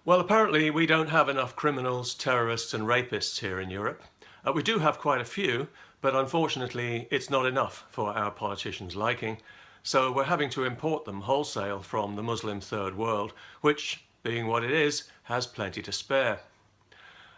Well, apparently we don't have enough criminals, terrorists and rapists here in Europe. We do have quite a few, but unfortunately it's not enough for our politicians' liking. So we're having to import them wholesale from the Muslim third world, which, being what it is, has plenty to spare.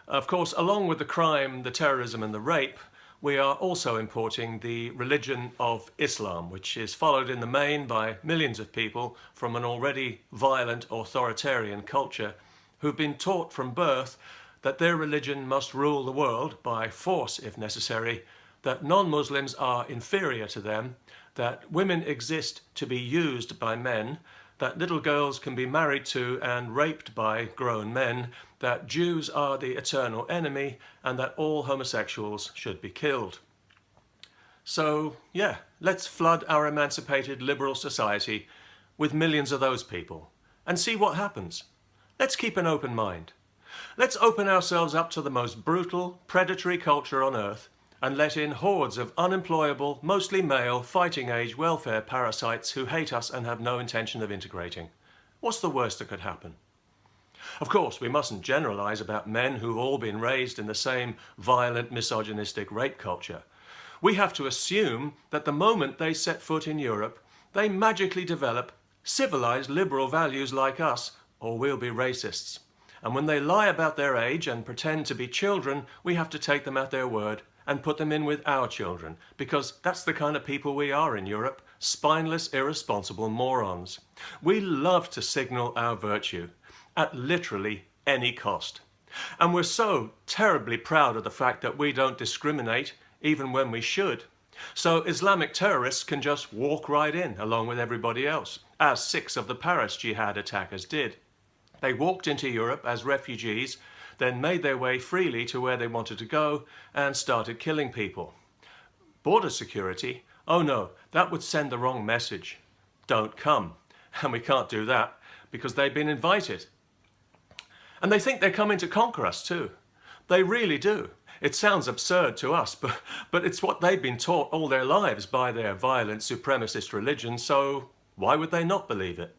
Of course, along with the crime, the terrorism and the rape, we are also importing the religion of Islam, which is followed in the main by millions of people from an already violent authoritarian culture who've been taught from birth that their religion must rule the world by force if necessary, that non-Muslims are inferior to them, that women exist to be used by men, that little girls can be married to and raped by grown men, that Jews are the eternal enemy, and that all homosexuals should be killed. So, yeah, let's flood our emancipated liberal society with millions of those people and see what happens. Let's keep an open mind. Let's open ourselves up to the most brutal, predatory culture on earth and let in hordes of unemployable, mostly male, fighting-age welfare parasites who hate us and have no intention of integrating. What's the worst that could happen? Of course, we mustn't generalise about men who've all been raised in the same violent, misogynistic rape culture. We have to assume that the moment they set foot in Europe, they magically develop civilised liberal values like us, or we'll be racists. And when they lie about their age and pretend to be children, we have to take them at their word and put them in with our children, because that's the kind of people we are in Europe, spineless, irresponsible morons. We love to signal our virtue at literally any cost. And we're so terribly proud of the fact that we don't discriminate, even when we should. So Islamic terrorists can just walk right in along with everybody else, as 6 of the Paris jihad attackers did. They walked into Europe as refugees, then made their way freely to where they wanted to go and started killing people. Border security? Oh no, that would send the wrong message. Don't come. And we can't do that because they've been invited. And they think they're coming to conquer us too. They really do. It sounds absurd to us, but it's what they've been taught all their lives by their violent supremacist religion, so why would they not believe it?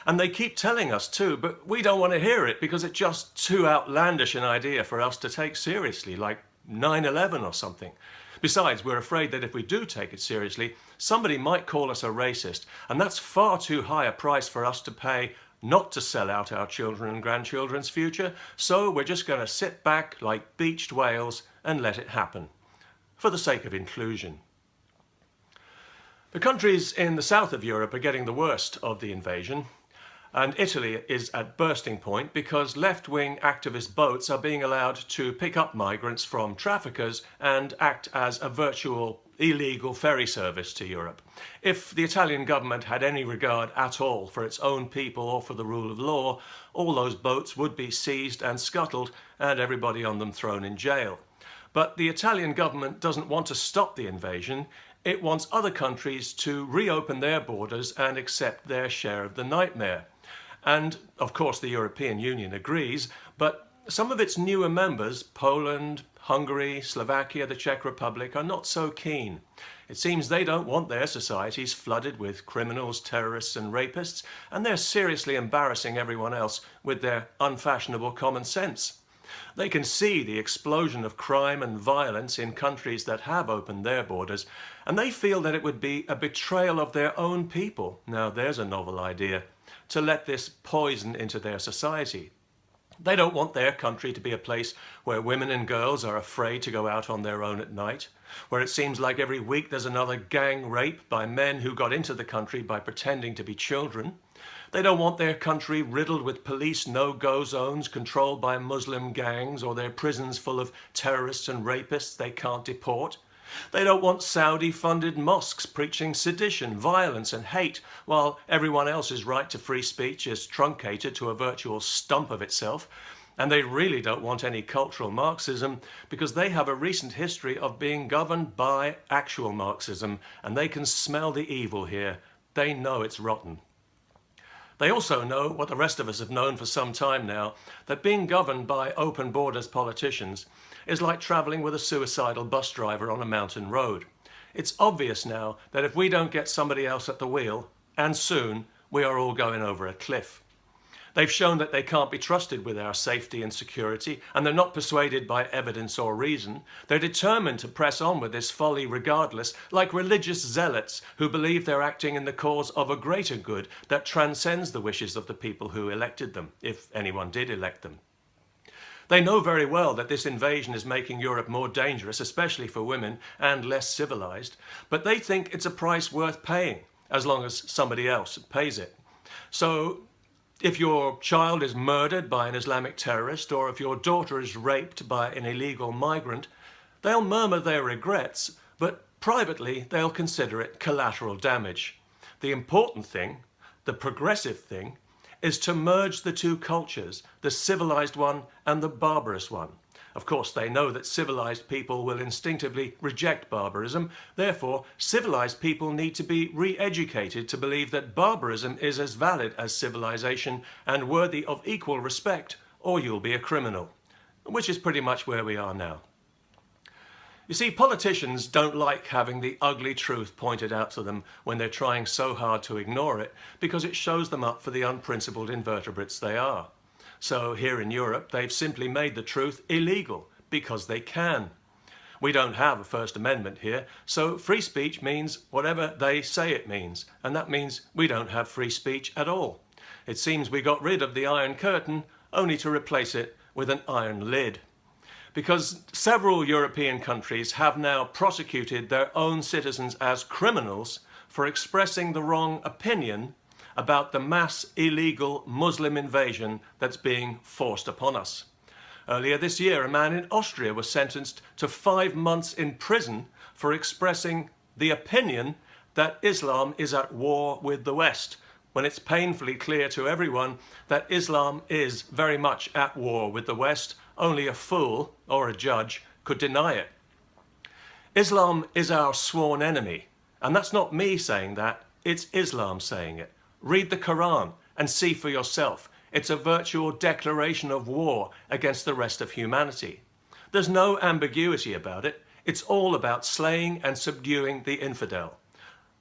And they keep telling us too, but we don't want to hear it because it's just too outlandish an idea for us to take seriously, like 9/11 or something. Besides, we're afraid that if we do take it seriously, somebody might call us a racist, and that's far too high a price for us to pay not to sell out our children and grandchildren's future, so we're just going to sit back like beached whales and let it happen, for the sake of inclusion. The countries in the south of Europe are getting the worst of the invasion, and Italy is at bursting point because left-wing activist boats are being allowed to pick up migrants from traffickers and act as a virtual illegal ferry service to Europe. If the Italian government had any regard at all for its own people or for the rule of law, all those boats would be seized and scuttled and everybody on them thrown in jail. But the Italian government doesn't want to stop the invasion. It wants other countries to reopen their borders and accept their share of the nightmare. And, of course, the European Union agrees, but some of its newer members, Poland, Hungary, Slovakia, the Czech Republic, are not so keen. It seems they don't want their societies flooded with criminals, terrorists and rapists, and they're seriously embarrassing everyone else with their unfashionable common sense. They can see the explosion of crime and violence in countries that have opened their borders, and they feel that it would be a betrayal of their own people, now there's a novel idea, to let this poison into their society. They don't want their country to be a place where women and girls are afraid to go out on their own at night, where it seems like every week there's another gang rape by men who got into the country by pretending to be children. They don't want their country riddled with police no-go zones controlled by Muslim gangs, or their prisons full of terrorists and rapists they can't deport. They don't want Saudi-funded mosques preaching sedition, violence and hate, while everyone else's right to free speech is truncated to a virtual stump of itself. And they really don't want any cultural Marxism because they have a recent history of being governed by actual Marxism, and they can smell the evil here. They know it's rotten. They also know, what the rest of us have known for some time now, that being governed by open borders politicians is like travelling with a suicidal bus driver on a mountain road. It's obvious now that if we don't get somebody else at the wheel, and soon, we are all going over a cliff. They've shown that they can't be trusted with our safety and security, and they're not persuaded by evidence or reason. They're determined to press on with this folly regardless, like religious zealots who believe they're acting in the cause of a greater good that transcends the wishes of the people who elected them, if anyone did elect them. They know very well that this invasion is making Europe more dangerous, especially for women, and less civilized, but they think it's a price worth paying, as long as somebody else pays it. So, if your child is murdered by an Islamic terrorist, or if your daughter is raped by an illegal migrant, they'll murmur their regrets, but privately they'll consider it collateral damage. The important thing, the progressive thing, is to merge the two cultures, the civilized one and the barbarous one. Of course, they know that civilized people will instinctively reject barbarism. Therefore, civilized people need to be re-educated to believe that barbarism is as valid as civilization and worthy of equal respect, or you'll be a criminal, which is pretty much where we are now. You see, politicians don't like having the ugly truth pointed out to them when they're trying so hard to ignore it, because it shows them up for the unprincipled invertebrates they are. So here in Europe, they've simply made the truth illegal because they can. We don't have a First Amendment here, so free speech means whatever they say it means, and that means we don't have free speech at all. It seems we got rid of the Iron Curtain only to replace it with an iron lid. Because several European countries have now prosecuted their own citizens as criminals for expressing the wrong opinion about the mass illegal Muslim invasion that's being forced upon us. Earlier this year, a man in Austria was sentenced to 5 months in prison for expressing the opinion that Islam is at war with the West, when it's painfully clear to everyone that Islam is very much at war with the West. Only a fool or a judge could deny it. Islam is our sworn enemy, and that's not me saying that, it's Islam saying it. Read the Quran and see for yourself. It's a virtual declaration of war against the rest of humanity. There's no ambiguity about it. It's all about slaying and subduing the infidel.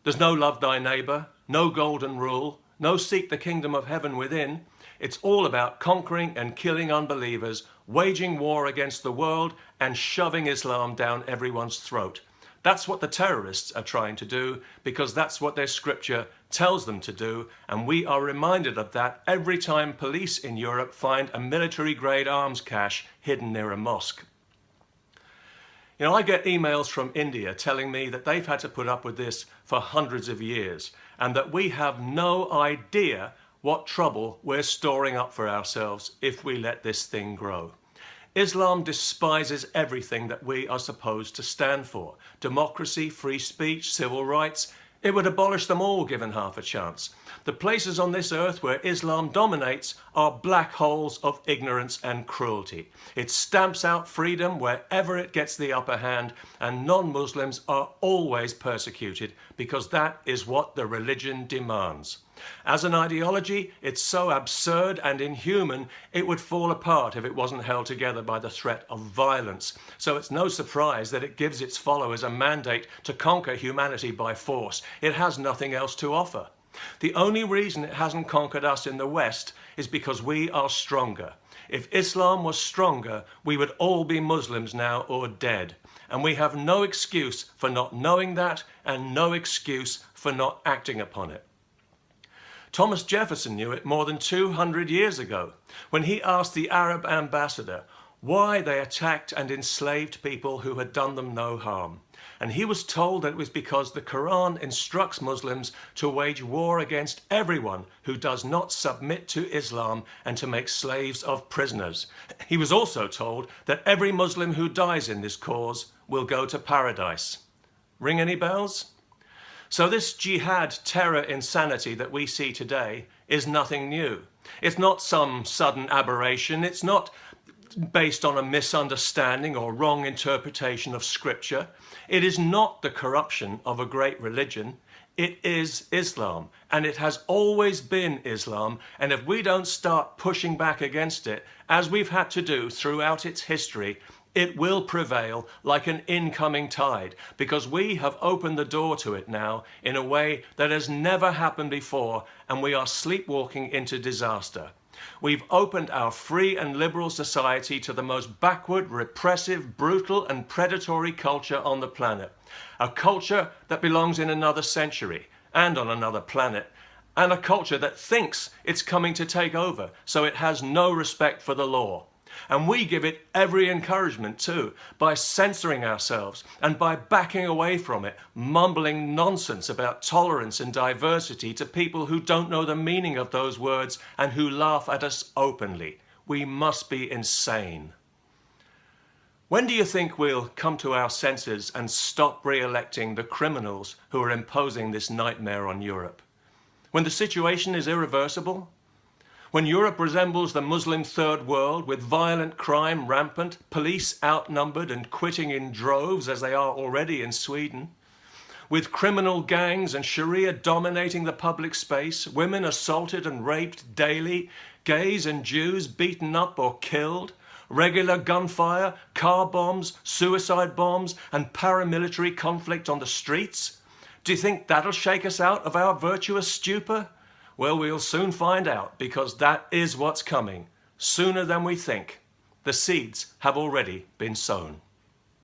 There's no love thy neighbor, no golden rule, no seek the kingdom of heaven within. It's all about conquering and killing unbelievers, waging war against the world, and shoving Islam down everyone's throat. That's what the terrorists are trying to do, because that's what their scripture tells them to do, and we are reminded of that every time police in Europe find a military-grade arms cache hidden near a mosque. You know, I get emails from India telling me that they've had to put up with this for hundreds of years, and that we have no idea what trouble we're storing up for ourselves if we let this thing grow. Islam despises everything that we are supposed to stand for. Democracy, free speech, civil rights. It would abolish them all given half a chance. The places on this earth where Islam dominates are black holes of ignorance and cruelty. It stamps out freedom wherever it gets the upper hand, and non-Muslims are always persecuted because that is what the religion demands. As an ideology, it's so absurd and inhuman, it would fall apart if it wasn't held together by the threat of violence. So it's no surprise that it gives its followers a mandate to conquer humanity by force. It has nothing else to offer. The only reason it hasn't conquered us in the West is because we are stronger. If Islam was stronger, we would all be Muslims now or dead. And we have no excuse for not knowing that, and no excuse for not acting upon it. Thomas Jefferson knew it more than 200 years ago when he asked the Arab ambassador why they attacked and enslaved people who had done them no harm. And he was told that it was because the Quran instructs Muslims to wage war against everyone who does not submit to Islam and to make slaves of prisoners. He was also told that every Muslim who dies in this cause will go to paradise. Ring any bells? So this jihad terror insanity that we see today is nothing new. It's not some sudden aberration. It's not based on a misunderstanding or wrong interpretation of scripture. It is not the corruption of a great religion. It is Islam, and it has always been Islam. And if we don't start pushing back against it, as we've had to do throughout its history, it will prevail like an incoming tide, because we have opened the door to it now in a way that has never happened before, and we are sleepwalking into disaster. We've opened our free and liberal society to the most backward, repressive, brutal and predatory culture on the planet. A culture that belongs in another century and on another planet, and a culture that thinks it's coming to take over, so it has no respect for the law. And we give it every encouragement too, by censoring ourselves and by backing away from it, mumbling nonsense about tolerance and diversity to people who don't know the meaning of those words and who laugh at us openly. We must be insane. When do you think we'll come to our senses and stop re-electing the criminals who are imposing this nightmare on Europe? When the situation is irreversible? When Europe resembles the Muslim third world, with violent crime rampant, police outnumbered and quitting in droves as they are already in Sweden, with criminal gangs and Sharia dominating the public space, women assaulted and raped daily, gays and Jews beaten up or killed, regular gunfire, car bombs, suicide bombs and paramilitary conflict on the streets? Do you think that'll shake us out of our virtuous stupor? Well, we'll soon find out, because that is what's coming, sooner than we think. The seeds have already been sown.